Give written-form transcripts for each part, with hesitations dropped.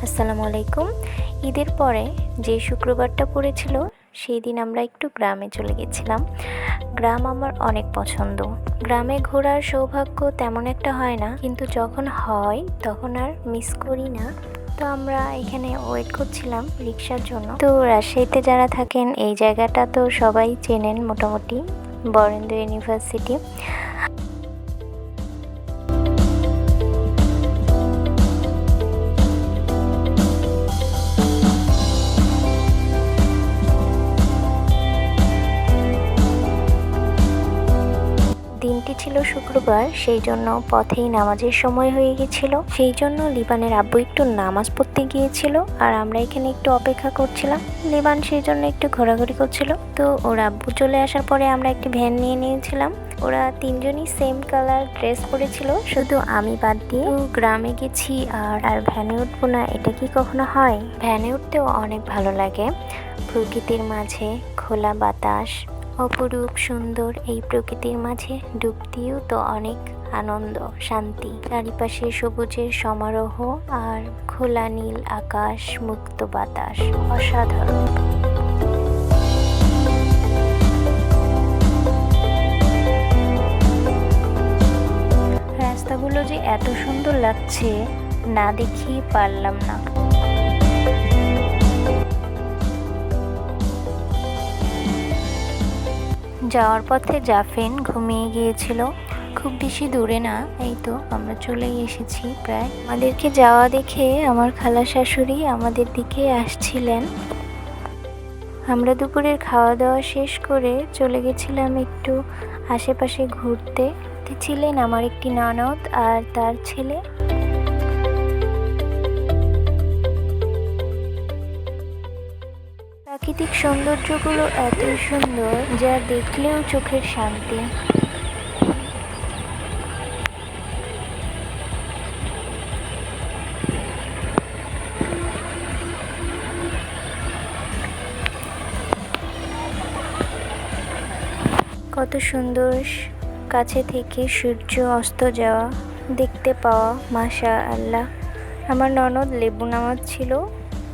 আসসালামু আলাইকুম। ঈদের পরে যে শুক্রবারটা পড়েছিল সেই দিন আমরা একটু গ্রামে চলে গেছিলাম। গ্রাম আমার অনেক পছন্দ। গ্রামে ঘোরার সৌভাগ্য তেমন একটা হয় না, কিন্তু যখন হয় তখন আর মিস করি না। তো আমরা এখানে ওয়েট করছিলাম রিক্সার জন্য। তো রাজশাহীতে যারা থাকেন এই জায়গাটা তো সবাই চেনেন মোটামুটি, বরেন্দ্র ইউনিভার্সিটি। দিনটি ছিল শুক্রবার, সেই জন্য পথেই নামাজের সময় হয়ে গেছিল। সেই জন্য লিবানের আব্বু একটু নামাজ পড়তে গিয়েছিল আর আমরা এখানে একটু অপেক্ষা করছিলাম। লিবান সেই জন্য একটু ঘোরাঘুরি করছিল। তো ওর আব্বু চলে আসার পরে আমরা একটি ভ্যান নিয়ে নিয়েছিলাম। ওরা তিনজনই সেম কালার ড্রেস পরেছিল, শুধু আমি বাদ দিয়ে। তো গ্রামে গেছি আর ভ্যানে উঠবো না, এটা কি কখনো হয়? ভ্যানে উঠতেও অনেক ভালো লাগে। প্রকৃতির মাঝে খোলা বাতাস, অপরূপ সুন্দর এই প্রকৃতির মাঝে ডুব দিয়েও তো অনেক আনন্দ, শান্তি। চারিপাশে সবুজের সমারোহ আর খোলা নীল আকাশ, মুক্ত বাতাস, অসাধারণ। রাস্তাগুলো যে এত সুন্দর লাগছে, না দেখিয়ে পারলাম না। যাওয়ার পথে জাফিন ঘুমিয়ে গিয়েছিল। খুব বেশি দূরে না, এই তো আমরা চলেই এসেছি প্রায়। আমাদেরকে যাওয়া দেখে আমার খালা শাশুড়ি আমাদের দিকে আসছিলেন। আমরা দুপুরের খাওয়া দাওয়া শেষ করে চলে গেছিলাম একটু আশেপাশে ঘুরতে। ছিলেন আমার একটি ননদ আর তার ছেলে। প্রাকৃতিক সৌন্দর্যগুলো এতই সুন্দর যা দেখলেও চোখের শান্তি। কত সুন্দর কাছে থেকে সূর্য অস্ত যাওয়া দেখতে পাওয়া, মাশা আল্লাহ। আমার ননদ লেবু নামাচ্ছিল,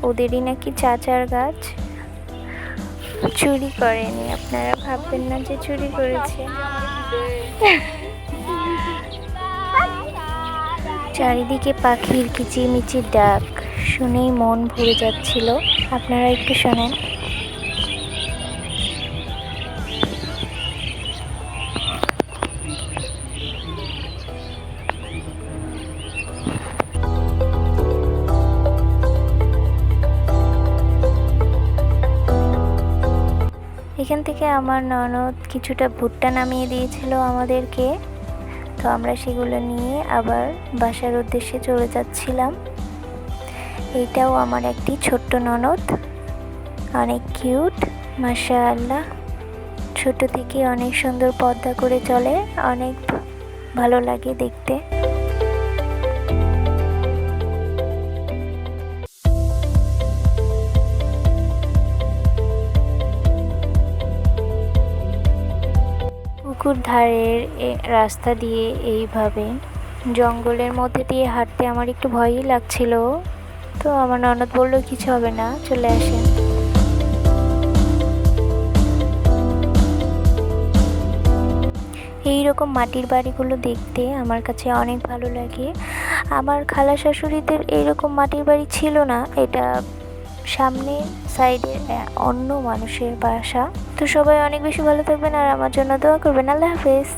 ওদেরই নাকি চাচার গাছ। চুরি করেনি, আপনারা ভাববেন না যে চুরি করেছে। চারিদিকে পাখির কিচিরমিচির ডাক শুনেই মন ভরে যাচ্ছিল। আপনারা একটু শোনেন। এখান থেকে আমার ননদ কিছুটা ভুট্টা নামিয়ে দিয়েছিল আমাদেরকে। তো আমরা সেগুলো নিয়ে আবার বাসার উদ্দেশ্যে চলে যাচ্ছিলাম। এইটাও আমার একটি ছোট্ট ননদ, অনেক কিউট, মাশাআল্লাহ। ছোট থেকে অনেক সুন্দর পর্দা করে চলে, অনেক ভালো লাগে দেখতে। পুকুর ধারের রাস্তা দিয়ে এইভাবে জঙ্গলের মধ্যে দিয়ে হাঁটতে আমার একটু ভয়ই লাগছিল। তো আমার ননদ বললো কিছু হবে না, চলে আসেন। এইরকম মাটির বাড়িগুলো দেখতে আমার কাছে অনেক ভালো লাগে। আমার খালা শাশুড়িদের এইরকম মাটির বাড়ি ছিল না, এটা সামনে সাইডে অন্য মানুষের বাসা। তো সবাই অনেক বেশি ভালো থাকবেন আর আমার জন্য দোয়া করবেন। আল্লাহ হাফেজ।